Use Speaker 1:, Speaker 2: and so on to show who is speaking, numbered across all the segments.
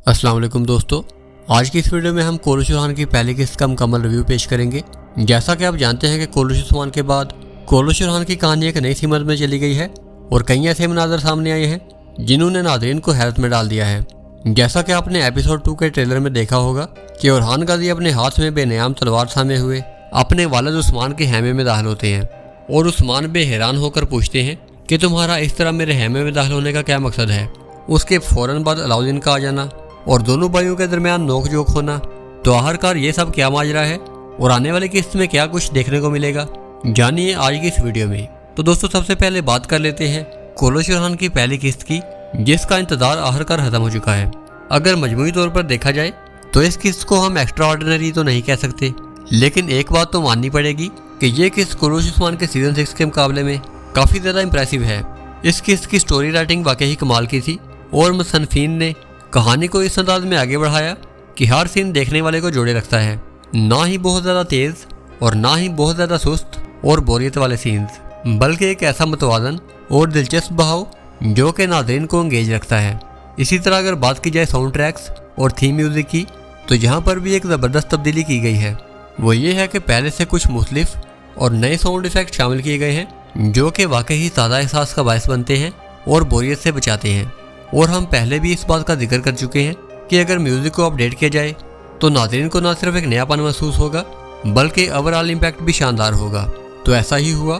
Speaker 1: अस्सलाम वालेकुम दोस्तों, आज की इस वीडियो में हम कोलुश खान की पहली किस्त का मुकम्मल रिव्यू पेश करेंगे। जैसा कि आप जानते हैं कि कोलुश उस्मान के बाद कोलुश खान की कहानी एक नई सीमत में चली गई है और कई ऐसे मनाज़र सामने आए हैं जिन्होंने नाज़रीन को हैरत में डाल दिया है। जैसा कि आपने एपिसोड 2 के ट्रेलर में देखा होगा कि ओरहान गाजी अपने हाथ में बेनियाम तलवार थामे हुए अपने वालिद उस्मान के हैमे में दाखिल होते हैं और उस्मान बेहरान होकर पूछते हैं कि तुम्हारा इस तरह मेरे हैमे में दाखिल होने का क्या मकसद है। उसके फ़ौरन बाद अलाउद्दीन का आ जाना और दोनों भाइयों के दरमियान नोक झोंक होना। तो आखिरकार ये सब क्या माजरा है और आने वाली किस्त में क्या कुछ देखने को मिलेगा, जानिए आज की इस वीडियो में। तो दोस्तों, सबसे पहले बात कर लेते हैं कोलुश खान की पहली किस्त की, जिसका इंतजार आखिरकार खत्म हो चुका है। अगर मजमूई तौर पर देखा जाए तो इस किस्त को हम एक्स्ट्रा ऑर्डिनरी तो नहीं कह सकते, लेकिन एक बात तो माननी पड़ेगी कि ये किस्त कोलुश उस्मान के सीजन 6 के मुकाबले में काफ़ी ज़्यादा इंप्रेसिव है। इस किस्त की स्टोरी राइटिंग वाकई ही कमाल की थी और मुसन्निफीन ने कहानी को इस अंदाज में आगे बढ़ाया कि हर सीन देखने वाले को जोड़े रखता है, ना ही बहुत ज़्यादा तेज़ और ना ही बहुत ज़्यादा सुस्त और बोरियत वाले सीन्स, बल्कि एक ऐसा मुतवाज़न और दिलचस्प बहाव जो कि नाज़रीन को एंगेज रखता है। इसी तरह अगर बात की जाए साउंड ट्रैक्स और थीम म्यूज़िक की, तो यहाँ पर भी एक ज़बरदस्त तब्दीली की गई है। वो ये है कि पहले से कुछ मुख्तलिफ और नए साउंड इफ़ेक्ट शामिल किए गए हैं जो कि वाकई ही ताज़ा एहसास का बायस बनते हैं और बोरियत से बचाते हैं। और हम पहले भी इस बात का जिक्र कर चुके हैं कि अगर म्यूज़िक को अपडेट किया जाए तो नाज़रीन को न सिर्फ एक नयापन महसूस होगा बल्कि ओवरऑल इम्पैक्ट भी शानदार होगा। तो ऐसा ही हुआ।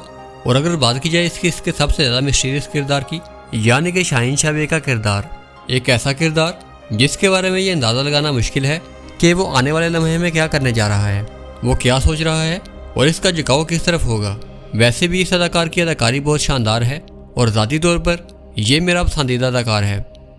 Speaker 1: और अगर बात की जाए इसके सबसे ज़्यादा मिस्टीरियस किरदार की, यानी कि शाहीन शाह बे का किरदार, एक ऐसा किरदार जिसके बारे में ये अंदाज़ा लगाना मुश्किल है कि वो आने वाले लम्हे में क्या करने जा रहा है, वो क्या सोच रहा है और इसका झुकाव किस तरफ होगा। वैसे भी इस अदाकार की अदाकारी बहुत शानदार है और ज़ाती तौर पर ये मेरा पसंदीदा अदाकार है।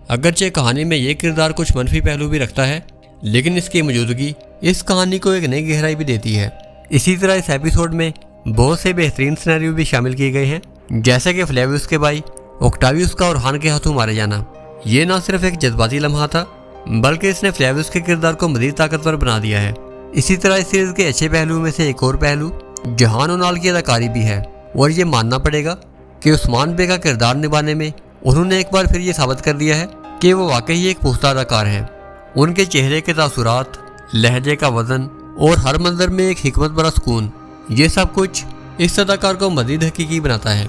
Speaker 1: अगरचे कहानी में ये किरदार कुछ मनफी पहलू भी रखता है, लेकिन इसकी मौजूदगी इस कहानी को एक नई गहराई भी देती है। इसी तरह इस एपिसोड में बहुत से बेहतरीन सिनेरियो भी शामिल किए गए हैं, जैसे कि फ्लेवियस के भाई ऑक्टावियस का ओरहान के हाथों मारे जाना। ये न सिर्फ एक जज्बाती लम्हा था बल्कि इसने फ्लेवियस के किरदार को मज़ीद ताकतवर बना दिया है। इसी तरह इस सीरीज़ के अच्छे पहलुओं में से एक और पहलू जहान उनाल की अदाकारी भी है और ये मानना पड़ेगा कि उस्मान बे का किरदार निभाने में उन्होंने एक बार फिर ये साबित कर दिया है कि वो वाकई एक पुख्ता अदाकार हैं। उनके चेहरे के तासुरात, लहजे का वज़न और हर मंजर में एक हिकमत भरा सुकून, ये सब कुछ इस अदाकार को मज़ीद हकीकी बनाता है।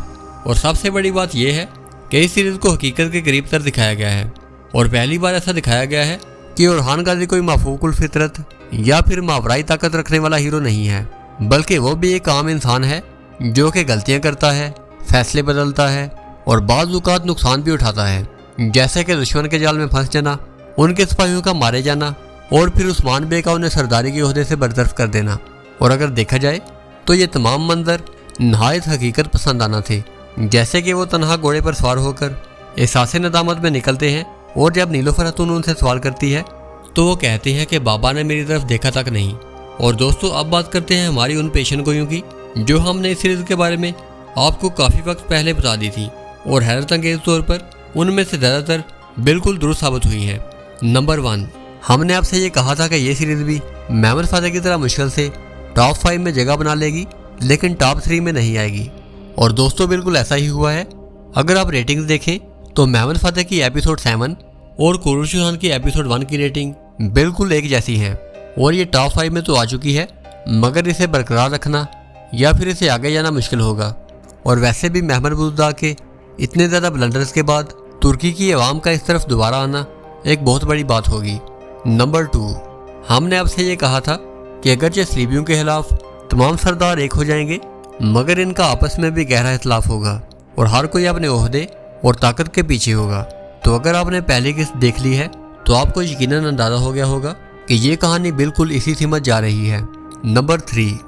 Speaker 1: और सबसे बड़ी बात यह है कि इस सीरीज़ को हकीकत के करीब तर दिखाया गया है और पहली बार ऐसा दिखाया गया है कि ओरहान गाजी कोई माफूकुल फितरत या फिर मावराई ताकत रखने वाला हीरो नहीं है, बल्कि वो भी एक आम इंसान है जो कि गलतियाँ करता है, फैसले बदलता है और बाज़ औक़ात नुकसान भी उठाता है, जैसे कि दुश्मन के जाल में फंस जाना, उनके सिपाहियों का मारे जाना और फिर उस्मान बे का उन्हें सरदारी के ओहदे से बरतरफ कर देना। और अगर देखा जाए तो ये तमाम मंजर नहायत हकीकत पसंद आना थे, जैसे कि वो तनहा घोड़े पर सवार होकर एहसास नदामत में निकलते हैं और जब नीलोफर खातून उनसे सवाल करती है तो वो कहते हैं कि बाबा ने मेरी तरफ देखा तक नहीं। और दोस्तों, अब बात करते हैं हमारी उन पेशन गोइयों की जो हमने इस सीरीज़ के बारे में आपको काफ़ी वक्त पहले बता दी थी और हैरत अंगेज तौर पर उनमें से ज़्यादातर बिल्कुल दुरुस्त साबित हुई हैं। नंबर 1, हमने आपसे ये कहा था कि ये सीरीज़ भी मेमन फादर की तरह मुश्किल से टॉप 5 में जगह बना लेगी, लेकिन टॉप 3 में नहीं आएगी। और दोस्तों, बिल्कुल ऐसा ही हुआ है। अगर आप रेटिंग्स देखें तो मेमन फादर की एपिसोड 7 और कोलुश खान की एपिसोड 1 की रेटिंग बिल्कुल एक जैसी है और ये टॉप 5 में तो आ चुकी है, मगर इसे बरकरार रखना या फिर इसे आगे जाना मुश्किल होगा। और वैसे भी मेहमन बुज़दा के इतने ज़्यादा ब्लंडर्स के बाद तुर्की की आवाम का इस तरफ दोबारा आना एक बहुत बड़ी बात होगी। नंबर 2, हमने आपसे ये कहा था कि अगरचे सलीबियों के खिलाफ तमाम सरदार एक हो जाएंगे, मगर इनका आपस में भी गहरा इख्तिलाफ होगा और हर कोई अपने ओहदे और ताकत के पीछे होगा। तो अगर आपने पहली किस्त देख ली है तो आपको यकीनन अंदाज़ा हो गया होगा कि ये कहानी बिल्कुल इसी सीमत जा रही है। नंबर 3,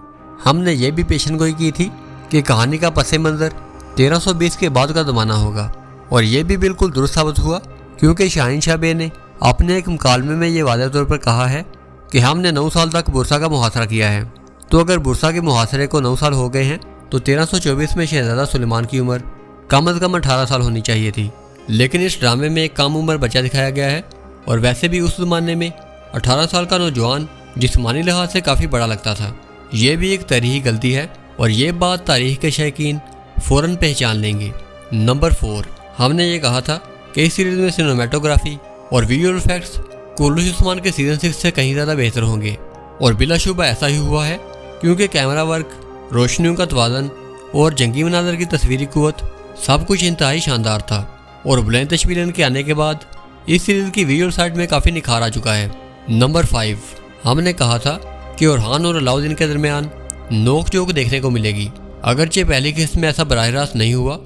Speaker 1: हमने ये भी पेशन गोई की थी कि कहानी का पस मंज़र 1320 के बाद का ज़माना होगा और ये भी बिल्कुल दुरुस्त साबित हुआ, क्योंकि शाहीन शाह बे ने अपने एक मुकालमे में ये वाज़ेह तौर पर कहा है कि हमने 9 साल तक बुरसा का मुहासरा किया है। तो अगर बुरसा के मुहासरे को 9 साल हो गए हैं तो 1324 में शहजादा सुलेमान की उम्र कम अज़ कम 18 साल होनी चाहिए थी, लेकिन इस ड्रामे में एक कम उम्र बच्चा दिखाया गया है। और वैसे भी उस ज़माने में 18 साल का नौजवान जिस्मानी लिहाज से काफ़ी बड़ा लगता था। ये भी एक तारीख़ी गलती है और ये बात तारीख़ के शौकीन फ़ौरन पहचान लेंगे। नंबर 4, हमने ये कहा था कि इस सीरीज़ में सिनेमेटोग्राफी और विजुअल इफेक्ट्स कोलुश उस्मान के सीजन 6 से कहीं ज़्यादा बेहतर होंगे। और बिलाशुबा ऐसा ही हुआ है, क्योंकि कैमरा वर्क, रोशनियों का तवाज़न और जंगी मनाज़र की तस्वीरी कुव्वत सब कुछ इंतहाई शानदार था। और बुलंद तशवीरन के आने के बाद इस सीरीज़ की विजुअल साइड में काफ़ी निखार आ चुका है। नंबर 5, हमने कहा था कि ओरहान और अलाउद्दीन के दरमियान नोक झोंक देखने को मिलेगी। अगरचे पहली किस्त में ऐसा बराह रास्त नहीं हुआ,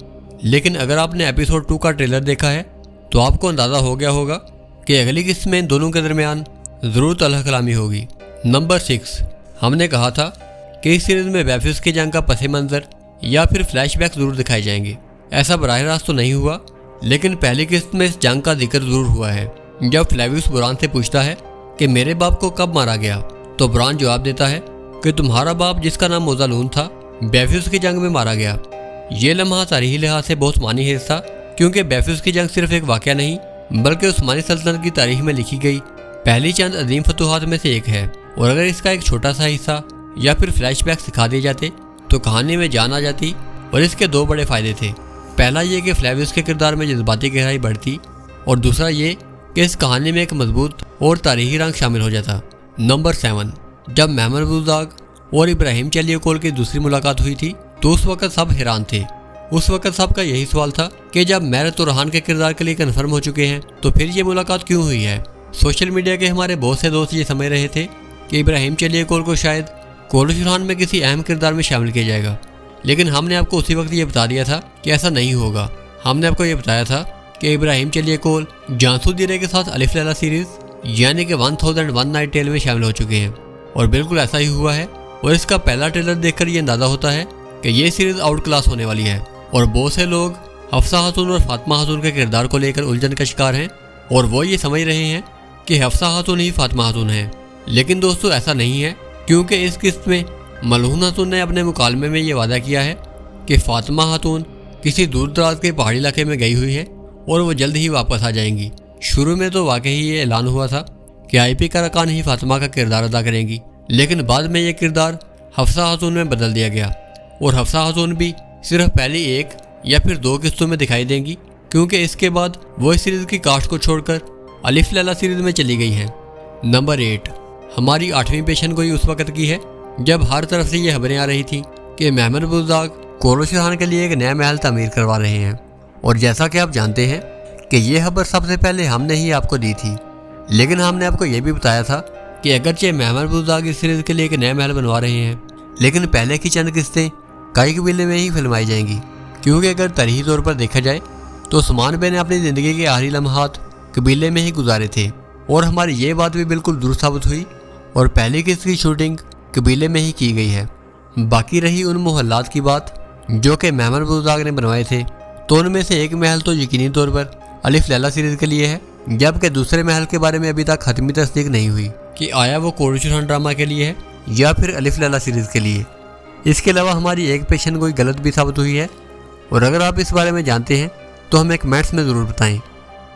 Speaker 1: लेकिन अगर आपने एपिसोड 2 का ट्रेलर देखा है तो आपको अंदाज़ा हो गया होगा कि अगली किस्त में इन दोनों के दरमियान ज़रूर तलह कलामी होगी। नंबर 6, हमने कहा था कि इस सीरीज़ में बैफिस की जंग का पस मंज़र या फिर फ्लैशबैक ज़रूर दिखाए जाएंगे। ऐसा बराह रास्त तो नहीं हुआ, लेकिन पहली किस्त में इस जंग का जिक्र ज़रूर हुआ है। जब फ्लेवियस बुरान से पूछता है कि मेरे बाप को कब मारा गया, तो बुरान जवाब देता है कि तुम्हारा बाप जिसका नाम मोज़ालून था बैफिस की जंग में मारा गया। ये लम्हा तारीखी लिहाज से बहुत मानी है था, क्योंकि बैफिस की जंग सिर्फ एक वाक़या नहीं बल्कि उस्मानी सल्तनत की तारीख में लिखी गई पहली चंद अजीम फतूहात में से एक है। और अगर इसका एक छोटा सा हिस्सा या फिर फ्लैशबैक सिखा दिए जाते तो कहानी में जान आ जाती। और इसके दो बड़े फ़ायदे थे। पहला ये कि फ्लेवियस के किरदार में जज्बाती गहराई बढ़ती, और दूसरा ये कि इस कहानी में एक मजबूत और तारीखी रंग शामिल हो जाता। नंबर 7, जब महमद बुज़दाग और इब्राहिम चलियोकोल की दूसरी मुलाकात हुई थी तो उस वक्त सब हैरान थे। उस वक्त सबका यही सवाल था कि जब मैरत और रहान के किरदार के लिए कन्फर्म हो चुके हैं तो फिर ये मुलाकात क्यों हुई है। सोशल मीडिया के हमारे बहुत से दोस्त ये समझ रहे थे कि इब्राहिम चलियोकोल को शायद कोलुश रहान में किसी अहम किरदार में शामिल किया जाएगा, लेकिन हमने आपको उसी वक्त ये बता दिया था कि ऐसा नहीं होगा। हमने आपको ये बताया था कि इब्राहिम चलियोकोल जांसू दिरे के साथ अलिफ लैला सीरीज़ यानी कि 1001 नाइट टेल में शामिल हो चुके हैं। और बिल्कुल ऐसा ही हुआ है। और इसका पहला ट्रेलर देखकर ये अंदाज़ा होता है कि ये सीरीज़ आउट क्लास होने वाली है। और बहुत से लोग हफ्सा खातून और फातिमा खातून के किरदार को लेकर उलझन का शिकार हैं, और वो ये समझ रहे हैं कि हफ्सा खातून ही फातिमा खातून है। लेकिन दोस्तों ऐसा नहीं है, क्योंकि इस किस्त में मलहून खातून ने अपने मुकालमे में ये वादा किया है कि फातिमा खातून किसी दूर दराज के पहाड़ी इलाके में गई हुई है और वो जल्द ही वापस आ जाएंगी। शुरू में तो वाकई ये ऐलान हुआ था कि IP कारकान ही फातिमा का किरदार अदा करेंगी, लेकिन बाद में ये किरदार हफ्सा खातून में बदल दिया गया। और हफ्सा खातून भी सिर्फ पहली 1 या फिर 2 किस्तों में दिखाई देंगी, क्योंकि इसके बाद वो इस सीरीज़ की कास्ट को छोड़कर अलिफ लैला सीरीज़ में चली गई हैं। नंबर 8, हमारी 8वीं पेशन गोई उस वक्त की है जब हर तरफ से ये खबरें आ रही थी कि महमद बुज़दाग कोलुश रहान के लिए एक नया महल तामीर करवा रहे हैं। और जैसा कि आप जानते हैं कि ये खबर सबसे पहले हमने ही आपको दी थी, लेकिन हमने आपको ये भी बताया था कि अगरचे महमद बुज़दाग इस सीरीज़ के लिए एक नया महल बनवा रहे हैं, लेकिन पहले की चंद किस्तें कई कबीले में ही फिल्माई जाएंगी। क्योंकि अगर तरीही तौर पर देखा जाए तो उस्मान बे ने अपनी ज़िंदगी के आखिरी लम्हात कबीले में ही गुजारे थे, और हमारी ये बात भी बिल्कुल दुरुस्त साबित हुई। और पहली किस्त की शूटिंग कबीले में ही की गई है। बाकी रही उन मोहल्लात की बात जो कि महमद बुज़दाग ने बनवाए थे, तो उनमें से एक महल तो यकीनी तौर पर अलिफ लैला सीरीज़ के लिए है, जबकि दूसरे महल के बारे में अभी तक हतमी तस्दीक नहीं हुई कि आया वो कोलुश रहान ड्रामा के लिए है या फिर अलिफ लैला सीरीज़ के लिए। इसके अलावा हमारी एक पेशन कोई गलत भी साबित हुई है, और अगर आप इस बारे में जानते हैं तो हमें कमेंट्स में ज़रूर बताएं।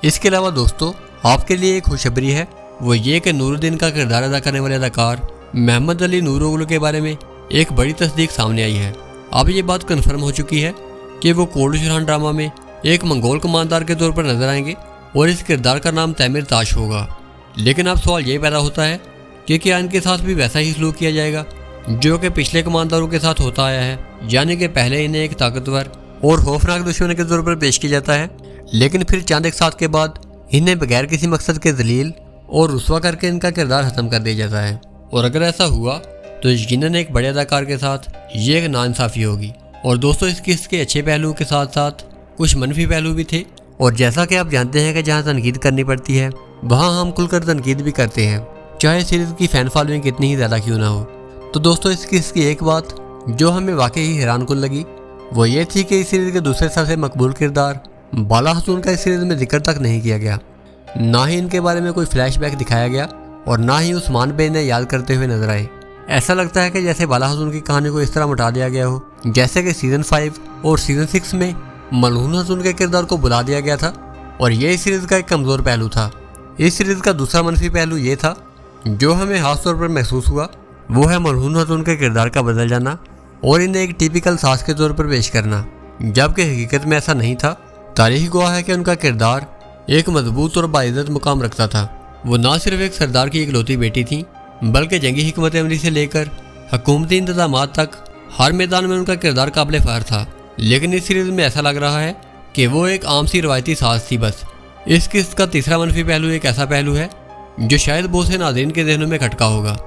Speaker 1: इसके अलावा दोस्तों आपके लिए एक खुशखबरी है, वो ये कि नूरुद्दीन का किरदार अदा करने वाले अदाकार मोहम्मद अली नूरोगलू के बारे में एक बड़ी तस्दीक सामने आई है। अब ये बात कन्फर्म हो चुकी है कि वो कोलुश रहान ड्रामा में एक मंगोल कमांडर के तौर पर नजर आएंगे, और इस किरदार का नाम तैमिर ताश होगा। लेकिन अब सवाल ये पैदा होता है कि क्या इनके साथ भी वैसा ही सलूक किया जाएगा जो कि पिछले कमांडरों के साथ होता आया है, यानी कि पहले इन्हें एक ताकतवर और खौफनाक दुश्मन के तौर पर पेश किया जाता है, लेकिन फिर चंद एक साथ के बाद इन्हें बगैर किसी मकसद के जलील और रुस्वा करके इनका किरदार ख़त्म कर दिया जाता है। और अगर ऐसा हुआ तो यकीनन एक बड़े अदाकार के साथ ये एक नाइंसाफ़ी होगी। और दोस्तों इस किस्त के अच्छे पहलुओं के साथ साथ कुछ मनफी पहलू भी थे, और जैसा कि आप जानते हैं कि जहाँ तनकीद करनी पड़ती है वहाँ हम खुलकर तनकीद भी करते हैं, चाहे सीरीज़ की फ़ैन फॉलोइंग कितनी ही ज़्यादा क्यों ना हो। तो दोस्तों इस किस्त की एक बात जो हमें वाकई ही हैरान कुन लगी वो ये थी कि इस सीरीज़ के दूसरे सबसे मकबूल किरदार बाला खातून का इस सीरीज़ में जिक्र तक नहीं किया गया। ना ही इनके बारे में कोई फ्लैशबैक दिखाया गया, और ना ही उस्मान बे ने याद करते हुए नजर आए। ऐसा लगता है कि जैसे बाला खातून की कहानी को इस तरह मिटा दिया गया हो जैसे कि सीज़न 5 और सीज़न 6 में मलहून खातून के किरदार को बुला दिया गया था, और ये इस सीरीज़ का एक कमज़ोर पहलू था। इस सीरीज़ का दूसरा मनफी पहलू ये था जो हमें खास तौर पर महसूस हुआ, वो है मलहून खातून के किरदार का बदल जाना और इन्हें एक टिपिकल सास के तौर पर पेश करना, जबकि हकीकत में ऐसा नहीं था। तारीख गवाह है कि उनका किरदार एक मजबूत और बाइज़्ज़त मुकाम रखता था। वो ना सिर्फ एक सरदार की इकलौती बेटी थी, बल्कि जंगी हिकमत अमली से लेकर हुकूमती इंतजामात तक हर मैदान में उनका किरदार काबिल फ़ख्र था। लेकिन इस सीरीज़ में ऐसा लग रहा है कि वो एक आम सी रवायती साज थी बस। इस किस्त का तीसरा मनफी पहलू एक ऐसा पहलू है जो शायद बहुत से नाज़रीन के ज़हनों में खटका होगा।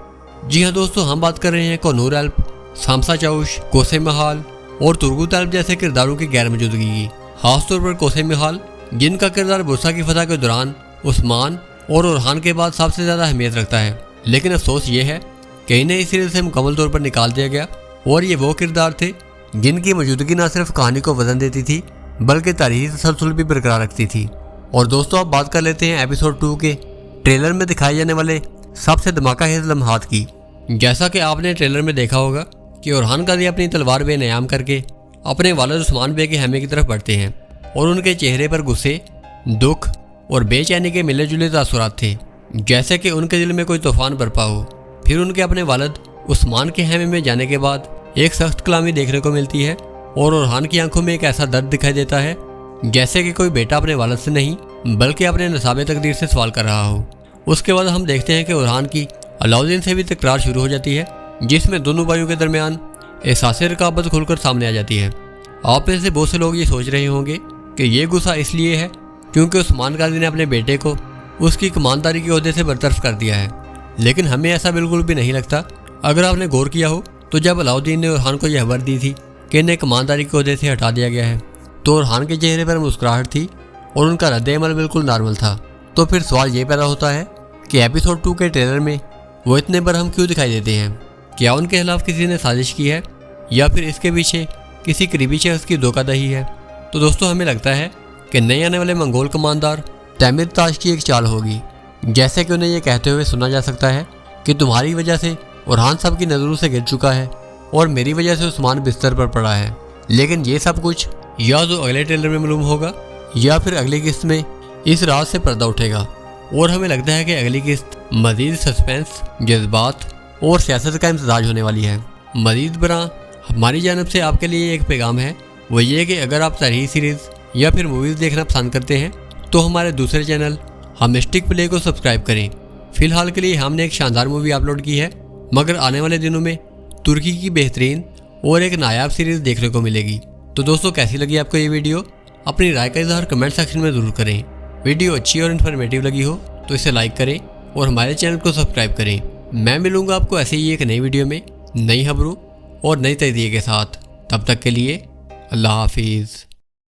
Speaker 1: जी हाँ दोस्तों, हम बात कर रहे हैं कोनूर अल्प, सामसा चाउश, कोसे महाल और तुर्गुत अल्प जैसे किरदारों की गैर मौजूदगी की। खासतौर पर कोसे महाल, जिनका किरदार बुरसा की फतह के दौरान उस्मान और ओरहान के बाद सबसे ज़्यादा अहमियत रखता है। लेकिन अफसोस ये है कि इन्हें इस सीरीज़ से मुकम्मल तौर पर निकाल दिया गया, और ये वो किरदार थे जिनकी मौजूदगी न सिर्फ कहानी को वजन देती थी बल्कि तारीखी तसलसल भी बरकरार रखती थी। और दोस्तों, अब बात कर लेते हैं एपिसोड 2 के ट्रेलर में दिखाए जाने वाले सबसे धमाकेदार लम्हात की। जैसा कि आपने ट्रेलर में देखा होगा कि ओरहान काजी अपनी तलवार बेनयाम करके अपने वालिद उस्मान बे के हैमे की तरफ बढ़ते हैं और उनके चेहरे पर गुस्से, दुख और बेचैनी के मिले जुले तासुरात थे, जैसे कि उनके दिल में कोई तूफान बरपा हो। फिर उनके अपने वालिद उस्मान के हैमे में जाने के बाद एक सख्त कलामी देखने को मिलती है और ओरहान की आंखों में एक ऐसा दर्द दिखाई देता है जैसे कि कोई बेटा अपने वालिद से नहीं बल्कि अपने नसाबे तकदीर से सवाल कर रहा हो। उसके बाद हम देखते हैं कि ओरहान की अलाउद्दीन से भी तकरार शुरू हो जाती है, जिसमें दोनों भाइयों के दरमियान एहसास रकाबत खुलकर सामने आ जाती है। आप में से बहुत से लोग ये सोच रहे होंगे कि ये गुस्सा इसलिए है क्योंकि उस्मान काजी ने अपने बेटे को उसकी कमानदारी के ओहदे से बरतरफ कर दिया है, लेकिन हमें ऐसा बिल्कुल भी नहीं लगता। अगर आपने गौर किया हो तो जब अलाउद्दीन ने ओरहान को यह खबर दी थी कि इन्हें कमानदारी के ओहदे से हटा दिया गया है, तो ओरहान के चेहरे पर मुस्कुराहट थी और उनका रद्द-ए-अमल बिल्कुल नॉर्मल था। तो फिर सवाल ये पैदा होता है कि एपिसोड 2 के ट्रेलर में वो इतने बरहम क्यों दिखाई देते हैं? क्या उनके खिलाफ किसी ने साजिश की है या फिर इसके पीछे किसी करीबी शख्स की धोखाधड़ी है? तो दोस्तों, हमें लगता है कि नए आने वाले मंगोल कमांडर तैमिर ताश की एक चाल होगी, जैसे कि उन्हें यह कहते हुए सुना जा सकता है कि तुम्हारी वजह से ओरहान सब की नज़रों से गिर चुका है और मेरी वजह से उस्मान बिस्तर पर पड़ा है। लेकिन ये सब कुछ या तो अगले ट्रेलर में मालूम होगा या फिर अगली किस्त में इस राज से पर्दा उठेगा। और हमें लगता है कि अगली किस्त मज़ीद सस्पेंस, जज्बात और सियासत का इम्तजाज होने वाली है। मज़ीद बरा हमारी जानब से आपके लिए एक पैगाम है, वो ये कि अगर आप तारीखी सीरीज़ या फिर मूवीज़ देखना पसंद करते हैं तो हमारे दूसरे चैनल मिस्टिक प्ले को सब्सक्राइब करें। फ़िलहाल के लिए हमने एक शानदार मूवी अपलोड की है, मगर आने वाले दिनों में तुर्की की बेहतरीन और एक नायाब सीरीज़ देखने को मिलेगी। तो दोस्तों, कैसी लगी आपको ये वीडियो? अपनी राय का इज़हार कमेंट सेक्शन में ज़रूर करें। वीडियो अच्छी और इन्फॉर्मेटिव लगी हो तो इसे लाइक करें और हमारे चैनल को सब्सक्राइब करें। मैं मिलूँगा आपको ऐसे ही एक नई वीडियो में नई खबरों और नई तजदीद के साथ। तब तक के लिए अल्लाह हाफिज़।